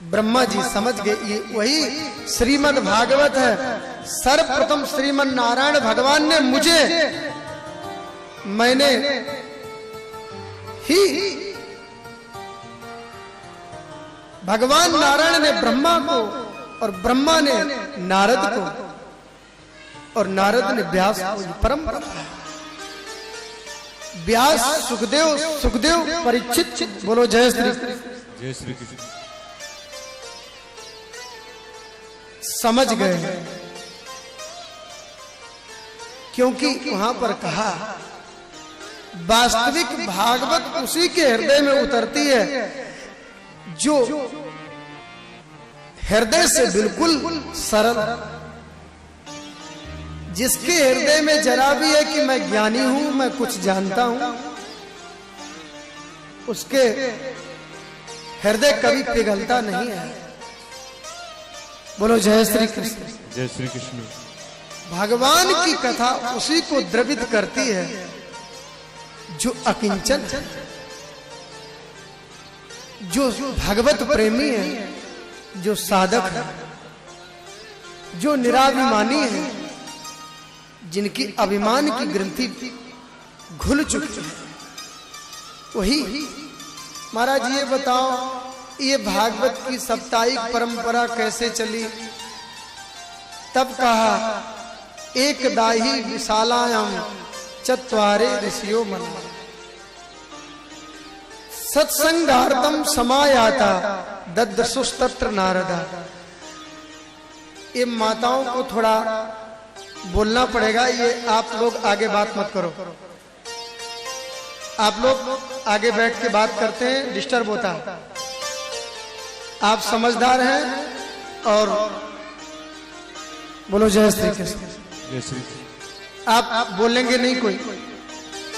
ब्रह्मा जी समझ गए ये वही श्रीमद् भागवत है। सर्वप्रथम श्रीमद् नारायण भगवान ने मुझे, मैंने ही, भगवान नारायण ने ब्रह्मा को और ब्रह्मा ने नारद को और नारद ने व्यास को। परंपरा व्यास सुखदेव, सुखदेव परीक्षित। बोलो जय श्री जय श्री कृष्ण। समझ गए, क्योंकि वहां पर कहा वास्तविक भागवत उसी के हृदय में उतरती है जो हृदय से बिल्कुल सरल, जिसके हृदय में जरा भी है कि मैं ज्ञानी हूं, मैं कुछ जानता हूं, उसके हृदय कभी पिघलता नहीं है। बोलो जय श्री कृष्ण। जय श्री कृष्ण। भगवान की कथा उसी को द्रवित करती है जो अकिंचन, जो भगवत प्रेमी है, जो साधक है, जो निराभिमानी है, जिनकी अभिमान की ग्रंथि घुल चुकी है। वही महाराज ये बताओ, ये भागवत की साप्ताहिक परंपरा कैसे चली? तब कहा एक दाही विशालायाम चत्वारे ऋषियो मना सत्संगार्थम समायाता दद्रसुस्तत्र नारदा। ये माताओं को थोड़ा बोलना पड़ेगा, ये आप लोग आगे बात मत करो। आप लोग आगे बैठ के बात करते हैं, डिस्टर्ब होता है। आप समझदार हैं और बोलो जय श्री कृष्ण। जय श्री। आप बोलेंगे नहीं, कोई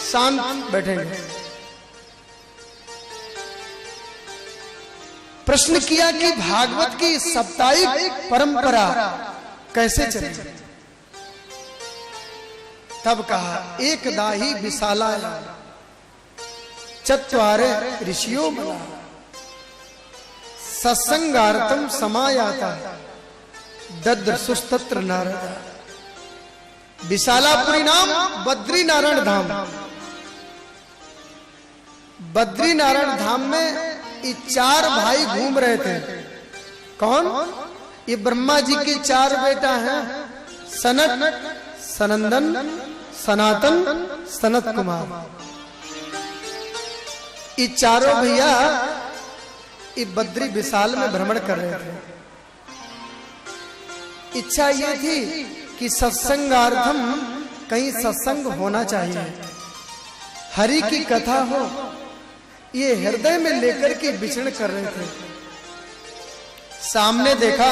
शांत बैठेंगे। प्रश्न किया कि भागवत की साप्ताहिक परंपरा कैसे चली? तब कहा एक दाही विशाला चत्वारे ऋषियों मना सत्संगार्थम समायाता दद्रसुस्तत्र नारदा। विशालापुरी नाम बद्री नारायण धाम। बद्री नारायण धाम में ये चार भाई घूम रहे थे। कौन? ये ब्रह्मा जी के चार बेटा हैं, सनत, सनंदन, सनातन, सनत कुमार। ये चारों भैया ये बद्री विशाल में भ्रमण कर रहे थे। इच्छा ये थी कि सत्संगार्थम कहीं सत्संग होना चाहिए, हरि की कथा हो, ये हृदय में लेकर के विचरण कर रहे थे। सामने देखा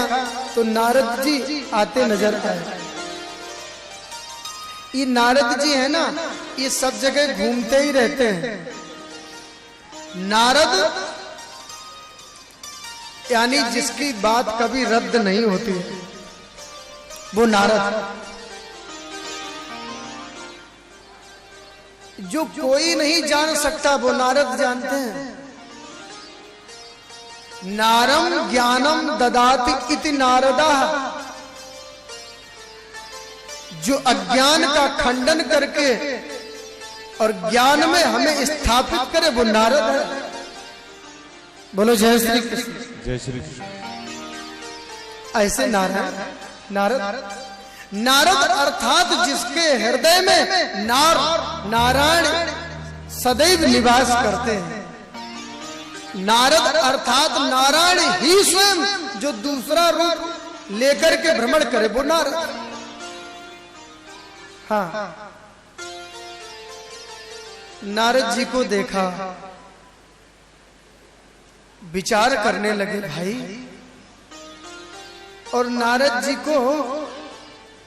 तो नारद जी आते नजर आए। ये नारद जी है ना, ये सब जगह घूमते ही रहते हैं। नारद यानी जिसकी बात कभी रद्द नहीं होती, वो नारद। जो कोई नहीं जान सकता वो नारद जानते हैं। नारम ज्ञानम ददाति इति नारदा। जो अज्ञान का खंडन करके और ज्ञान में हमें स्थापित करे वो नारद है। बोलो जय श्री कृष्ण। जय श्री कृष्ण। ऐसे नारद, नारद अर्थात जिसके हृदय में नारायण सदैव निवास करते हैं। नारद अर्थात नारायण ही स्वयं जो दूसरा रूप लेकर के भ्रमण करे वो नारद। हाँ, नारद जी को देखा, विचार करने लगे भाई। और नारद जी को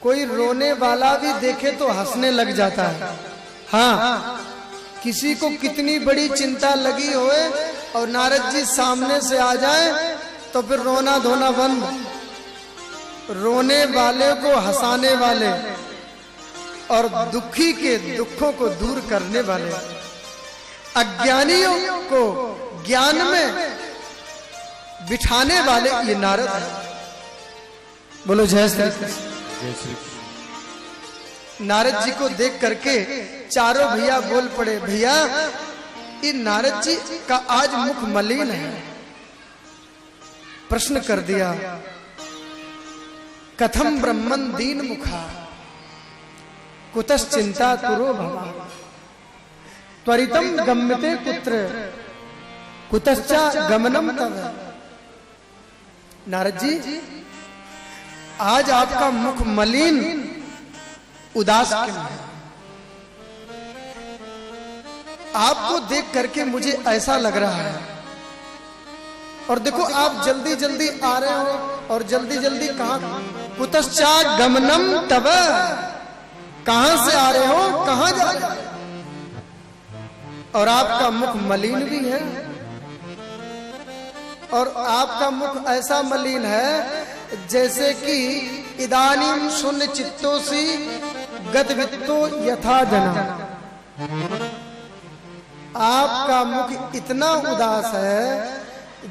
कोई रोने वाला भी देखे तो हंसने लग जाता है। हाँ, किसी को कितनी बड़ी चिंता लगी होए और नारद जी सामने से आ जाए तो फिर रोना धोना बंद। रोने वाले को हंसाने वाले और दुखी के दुखों को दूर करने वाले, अज्ञानियों को ज्ञान में बिठाने वाले ये नारद है। बोलो जय श्री कृष्ण। जय श्री कृष्ण। नारद जी को देख करके चारों भैया बोल पड़े, भैया ये नारद जी का आज मुख मलिन है। प्रश्न कर दिया, कथम ब्रह्मन दीन मुखा कुतश्चिंता कुरो भवा त्वरितम गम्यते कुत्र कुतश्चा गमनम तव। नारद जी आज आपका मुख मलिन उदास क्यों है? आपको देख करके मुझे ऐसा लग रहा है, और देखो आप जल्दी जल्दी आ रहे हो और जल्दी जल्दी कहां, कुतश्चा गमनम तव, कहां से आ रहे हो, कहां जा रहे हो? और आपका मुख मलिन भी है, और आपका मुख ऐसा मलिन है जैसे कि इदानीम शून्य चित्तोसी गतवित्तो यथा जना। आपका मुख इतना उदास है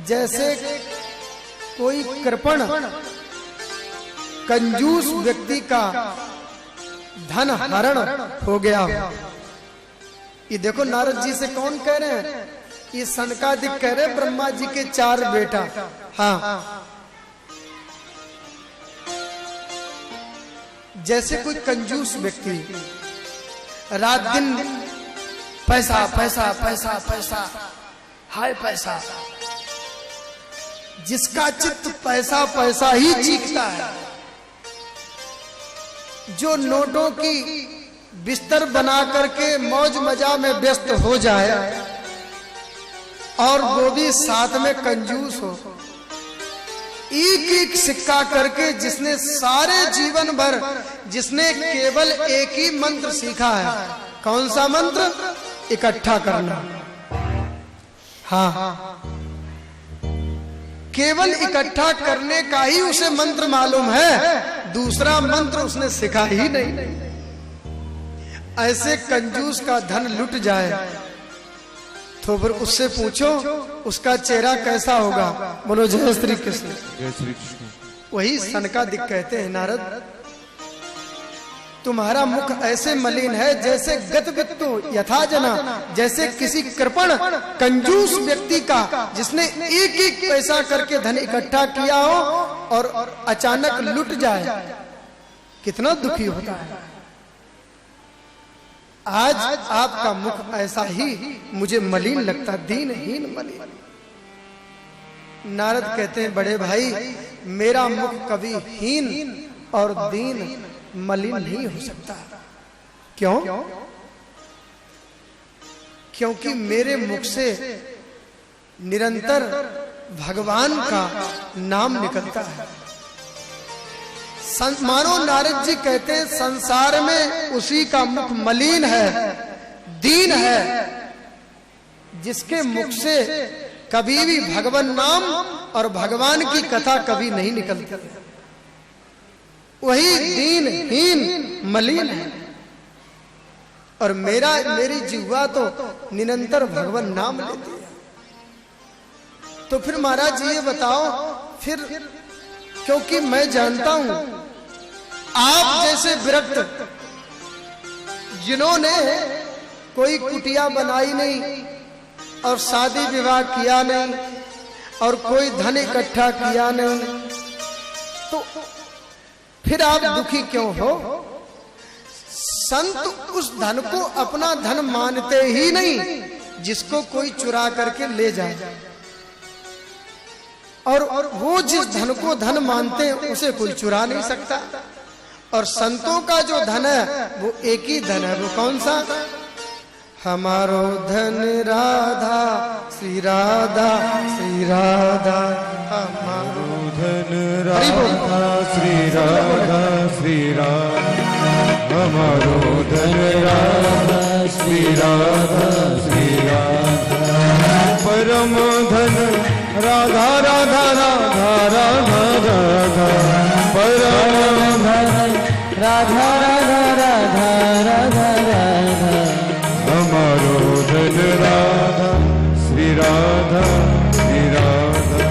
जैसे कोई कृपण कंजूस व्यक्ति का धन हरण हो गया हो। ये देखो नारद जी से कौन कह रहे हैं? ये सनकादिक कह रहे हैं, ब्रह्मा जी के 4 बेटा। हाँ, जैसे कोई कंजूस व्यक्ति रात दिन पैसा पैसा पैसा पैसा, हाय पैसा, जिसका चित्त पैसा पैसा ही चीखता है, जो नोटों की बिस्तर बना करके मौज मजा में व्यस्त हो जाए, और वो भी साथ में कंजूस हो, एक एक सिक्का करके, जिसने सारे जीवन भर, जिसने केवल एक ही मंत्र सीखा है। कौन सा मंत्र? इकट्ठा करना। हाँ, केवल इकट्ठा करने का ही उसे मंत्र मालूम है, दूसरा मंत्र उसने सीखा ही नहीं। ऐसे कंजूस का धन लुट जाए तो फिर उससे पूछो उसका चेहरा कैसा होगा। बोलो जय श्री कृष्ण। जय श्री कृष्ण। वही सनकादिक कहते हैं, नारद तुम्हारा मुख ऐसे मलिन है जैसे गतवित्तो यथा जना, जैसे किसी कृपण कंजूस व्यक्ति का, जिसने एक एक पैसा करके धन इकट्ठा किया हो और अचानक लुट जाए, कितना दुखी होता है। आज आपका मुख ऐसा ही मुझे मलिन लगता, दीनहीन मलिन। नारद कहते हैं, बड़े भाई मेरा मुख कभी हीन और दीन मलिन नहीं हो सकता। क्यों? क्योंकि मेरे मुख से निरंतर भगवान का नाम निकलता है। मानो नारद जी कहते हैं, संसार में उसी का मुख मलिन है, दीन है, जिसके मुख से कभी भी भगवान नाम और भगवान की कथा कभी नहीं निकलती। वही दीनहीन मलिन है, और मेरी जिह्वा तो निरंतर भगवान नाम लेती है। तो फिर महाराज जी ये बताओ, फिर क्योंकि मैं जानता हूं आप जैसे विरक्त, जिन्होंने कोई कुटिया बनाई नहीं और शादी विवाह किया नहीं और कोई धन इकट्ठा किया नहीं, तो फिर आप दुखी क्यों हो? संत उस धन को अपना धन मानते ही नहीं जिसको कोई चुरा करके ले जाए, और वो जिस धन को धन मानते हैं उसे कोई चुरा नहीं सकता। और संतों का जो धन है वो एक ही धन है। वो कौन सा? हमारो धन राधा श्री राधा श्री राधा, हमारो धन राधा श्री राधा श्री राधा, हमारो धन राधा श्री राधा श्री राधा, परम धन राधा राधा राधा राधा राधा, परम धन राधा राधा राधा राधा राधा, हमारो धन राधा श्री राधा श्री राधा,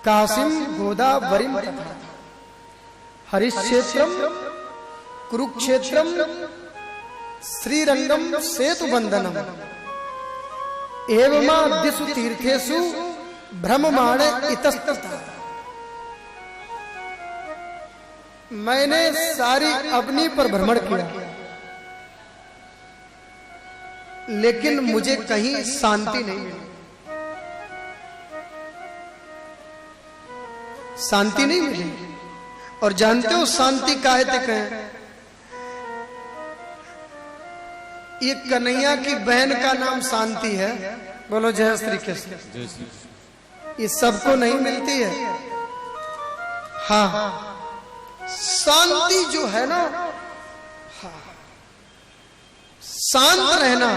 काशीम गोदावरीम तथा हरिक्षेत्रम कुरुक्षेत्रम श्रीरंगम सेतुबंधनम एवमाद्यसु तीर्थेषु भ्रममाणे इतस्ततः। मैंने सारी अग्नि पर भ्रमण किया, लेकिन मुझे कहीं शांति नहीं मिली। शांति नहीं मिली। और जानते हो शांति काहे ते कहें? ये कन्हैया की बहन का नाम शांति है। बोलो जय श्री कृष्ण। ये सबको नहीं मिलती है। हाँ, शांति जो है ना, शांत रहना।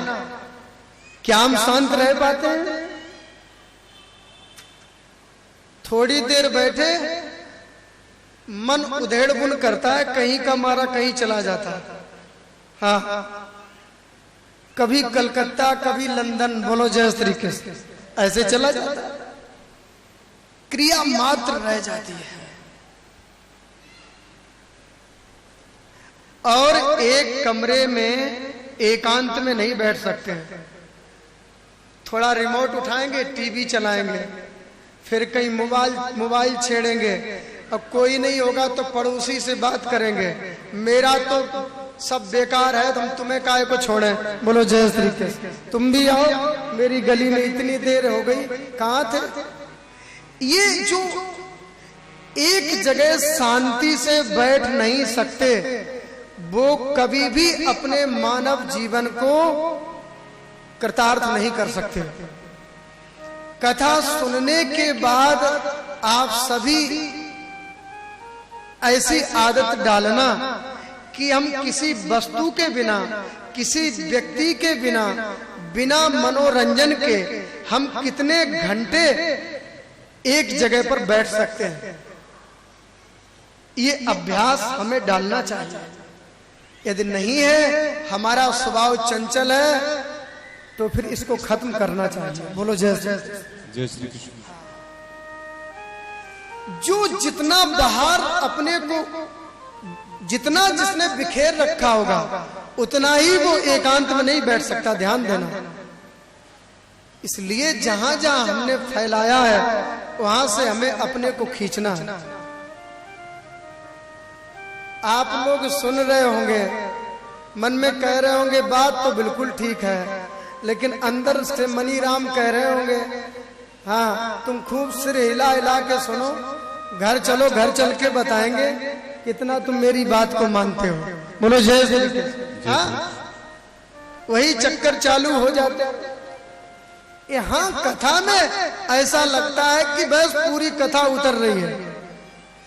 क्या हम शांत रह पाते हैं? थोड़ी देर बैठे मन उधेड़ बुन करता है, कहीं का मारा कहीं चला जाता है। हाँ, कभी कलकत्ता कभी लंदन, बोलो जय श्री कृष्ण, ऐसे चला जाता है। क्रिया मात्र रह जाती है। और एक कमरे में एकांत में नहीं बैठ सकते हैं। थोड़ा रिमोट उठाएंगे, टीवी चलाएंगे, फिर कहीं मोबाइल छेड़ेंगे। अब कोई नहीं होगा तो पड़ोसी से बात करेंगे। मेरा तो सब बेकार है, तुम तुम्हें काहे को छोड़े। बोलो जय श्री कृष्ण। तुम भी आओ, मेरी गली में इतनी देर हो गई, कहाँ थे? ये जो एक जगह शांति से बैठ नहीं सकते, वो कभी भी अपने मानव जीवन को कृतार्थ नहीं कर सकते। कथा सुनने के बाद आप सभी ऐसी आदत डालना कि हम किसी वस्तु के बिना, किसी व्यक्ति के बिना, बिना मनोरंजन के हम कितने घंटे एक जगह पर बैठ सकते हैं। ये अभ्यास हमें डालना चाहिए। यदि नहीं है, हमारा स्वभाव चंचल है, तो फिर इसको खत्म करना चाहिए। बोलो जय श्री कृष्ण। जो जितना बाहर अपने को, जितना जिसने बिखेर रखा होगा, उतना ही वो एकांत में नहीं बैठ सकता। ध्यान देना। इसलिए जहां जहां हमने फैलाया है, वहां से हमें अपने को खींचना है। आप लोग सुन रहे होंगे, मन में कह रहे होंगे बात तो बिल्कुल ठीक है, लेकिन अंदर से मनी राम कह रहे होंगे, हाँ तुम खूब सिर हिला हिला के सुनो, घर चलो, घर चल के बताएंगे कितना तुम मेरी बात को मानते हो। बोलो जय श्री कृष्ण। हाँ, वही चक्कर चालू हो जाते हैं। यहाँ कथा में ऐसा लगता है कि बस पूरी कथा उतर रही है।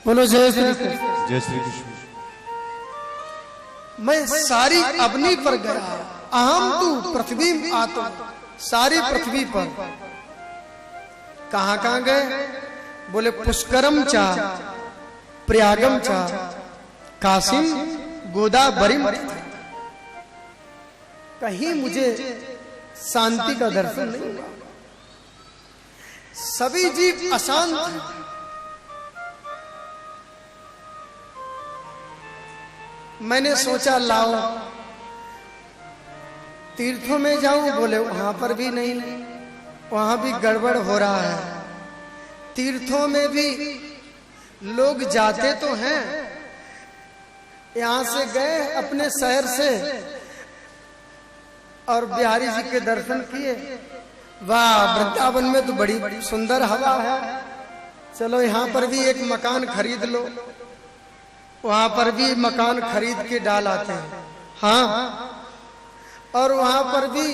बोलो जय श्री कृष्ण। जय श्री कृष्ण। मैं सारी अग्नि पर गया, अहम तू पृथ्वी आतो, सारी पृथ्वी पर। कहां कहां गए? बोले पुष्करम चा, प्रयागम चा, काशीम गोदावरीम। कहीं मुझे शांति का दर्शन नहीं हुआ। सभी जीव अशांत हैं। मैंने सोचा लाओ तीर्थों में जाऊं, बोले वहां पर भी नहीं, वहां भी गड़बड़ हो रहा है। तीर्थों में भी लोग जाते तो हैं, यहां से गए अपने शहर से और बिहारी जी के दर्शन किए। वाह, वृंदावन में तो बड़ी सुंदर हवा है, चलो यहाँ पर भी एक मकान खरीद लो। वहां पर भी मकान खरीद के डाल आते हैं। हाँ, और वहां पर भी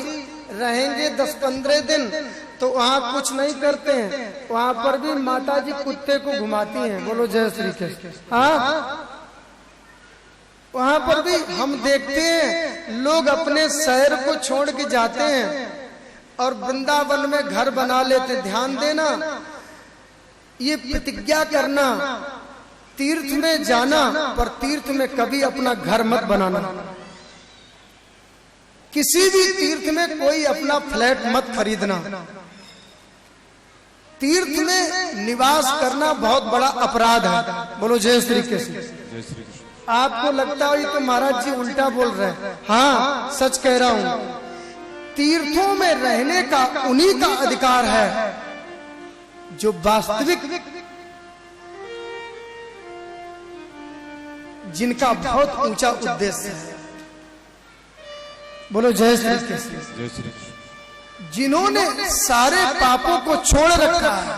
रहेंगे 10-15 दिन, तो वहां कुछ नहीं करते हैं। वहां पर भी माता जी कुत्ते को घुमाती हैं। बोलो जय श्री कृष्ण। हाँ, वहां पर भी हम देखते हैं लोग अपने शहर को छोड़ के जाते हैं और वृंदावन में घर बना लेते। ध्यान देना, ये प्रतिज्ञा करना, तीर्थ में जाना, पर तीर्थ में कभी अपना घर मत बनाना। किसी भी तीर्थ में कोई अपना फ्लैट मत खरीदना। तीर्थ में निवास करना बहुत बड़ा अपराध है। बोलो जय श्री कृष्ण। जय श्री कृष्ण। आपको लगता हो ये तो महाराज जी उल्टा बोल रहे हैं, हाँ सच कह रहा हूं। तीर्थों में रहने का उन्हीं का अधिकार है जो वास्तविक, जिनका बहुत ऊंचा उद्देश्य है। बोलो जय श्री कृष्ण। जय श्री कृष्ण। जिन्होंने सारे पापों को छोड़ रखा है।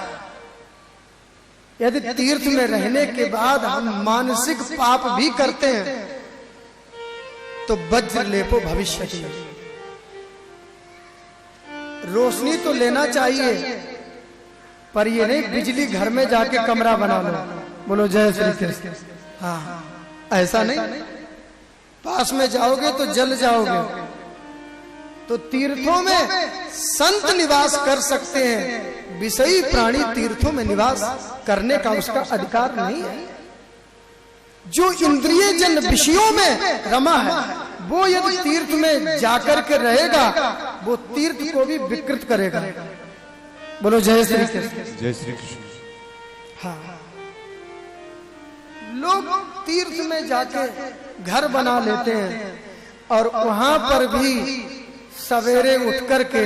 यदि तीर्थ में रहने के बाद हम मानसिक पाप भी करते हैं तो वज्र लेपो भविष्य की। रोशनी तो लेना चाहिए, पर ये नहीं बिजली घर में जाके कमरा बना लो। बोलो जय श्री कृष्ण। हाँ, ऐसा नहीं, पास में जाओगे तो जल जाओगे। तो तीर्थों में संत निवास कर सकते हैं, विषयी प्राणी तीर्थों में निवास करने का उसका अधिकार नहीं है। जो इंद्रिय जन विषयों में रमा है वो यदि तीर्थ में जाकर के रहेगा वो तीर्थ को भी विकृत करेगा। बोलो जय श्री कृष्ण। जय श्री कृष्ण। हाँ, लोग तीर्थ में जाके घर बना लेते हैं और वहां पर भी सवेरे उठ करके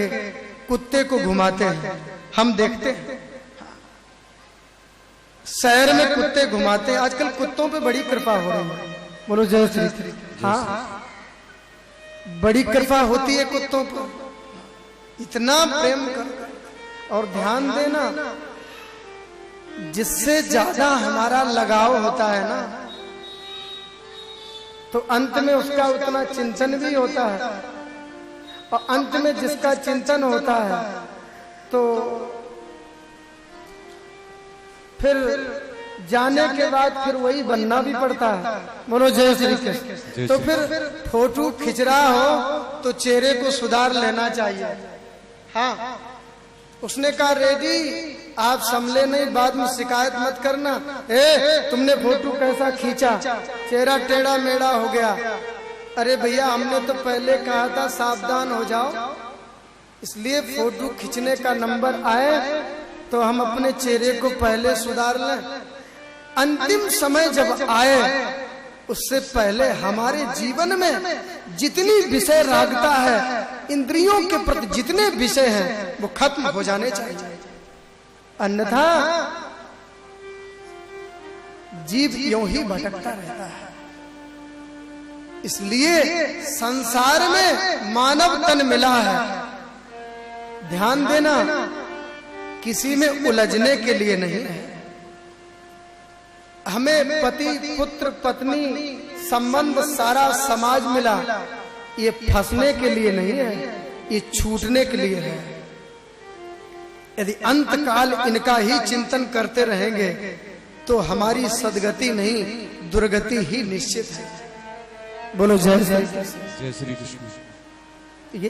कुत्ते को घुमाते हैं। हम देखते हैं शहर में कुत्ते घुमाते हैं। आजकल कुत्तों पे बड़ी कृपा हो रही है। बोलो जय श्री कृष्ण। हाँ, बड़ी कृपा होती है कुत्तों पर। इतना प्रेम कर और ध्यान देना, जिससे ज्यादा हमारा लगाव होता है ना, तो अंत में उसका उतना चिंतन भी होता है। और अंत में जिसका चिंतन होता है तो फिर जाने के बाद फिर वही बनना भी पड़ता है। बोलो जय श्री कृष्ण। तो फिर फोटो खिंच रहा हो तो चेहरे को सुधार लेना चाहिए। हाँ, उसने कहा रेडी आप संभले नहीं, बाद में शिकायत मत करना। तुमने फोटो कैसा खींचा, चेहरा टेढ़ा मेढ़ा हो गया। अरे भैया हमने तो पहले कहा था सावधान हो जाओ, इसलिए फोटो खींचने का नंबर आए तो हम अपने चेहरे को पहले सुधार लें। अंतिम समय जब आए उससे पहले हमारे जीवन में जितनी विषय रागता है, इंद्रियों के प्रति जितने विषय हैं वो खत्म हो जाने चाहिए, अन्यथा जीव यूं ही भटकता रहता है। इसलिए संसार में मानव तन मिला है, ध्यान देना, किसी में उलझने के लिए नहीं है। हमें पति पुत्र पत्नी संबंध सारा समाज मिला, ये फंसने के लिए नहीं है, ये छूटने के लिए है। यदि अंत काल इनका ही चिंतन करते रहेंगे तो हमारी सदगति नहीं दुर्गति ही निश्चित है। बोलो जय श्री कृष्ण। जय श्री कृष्ण। ये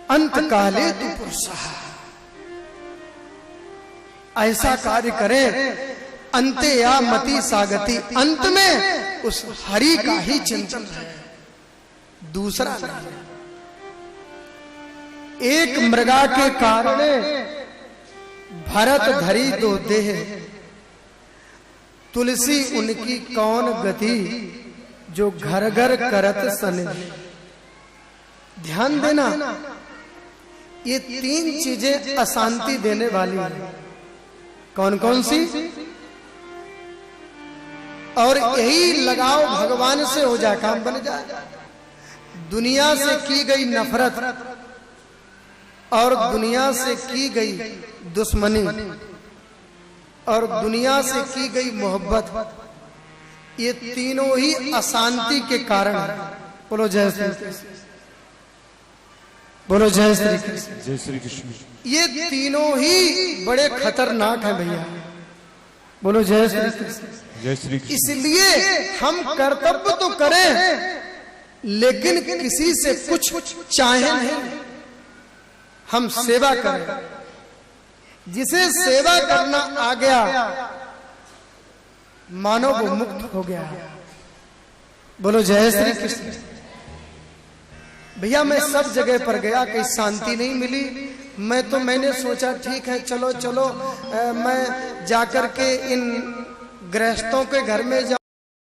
अंत काले तु पुरुषः, ऐसा कार्य करें अंते या मति सागति, अंत में उस हरि का ही चिंतन है, दूसरा नहीं। एक मृगा के कारण भरत धरी दो देह, तुलसी उनकी कौन गति, जो घर घर करत सने। ध्यान देना, ये तीन चीजें अशांति देने वाली हैं। कौन कौन सी? और यही लगाव भगवान से हो जाए, काम बन जाए। दुनिया से की गई नफरत और दुनिया से की गई दुश्मनी और दुनिया से की गई मोहब्बत, ये तीनों ही अशांति के कारण है। बोलो जय श्री कृष्ण। बोलो जय श्री कृष्ण। जय श्री कृष्ण। ये तीनों ही बड़े खतरनाक हैं भैया। बोलो जय श्री कृष्ण। जय श्री कृष्ण। इसलिए हम कर्तव्य तो करें लेकिन किसी से कुछ चाहे नहीं, हम सेवा करें। जिसे सेवा करना आ गया मानो वो मुक्त हो गया। बोलो जय श्री कृष्ण। भैया मैं सब जगह पर गया, कहीं शांति नहीं मिली। मैंने सोचा ठीक है चलो चलो मैं जाकर के इन गृहस्थों के घर में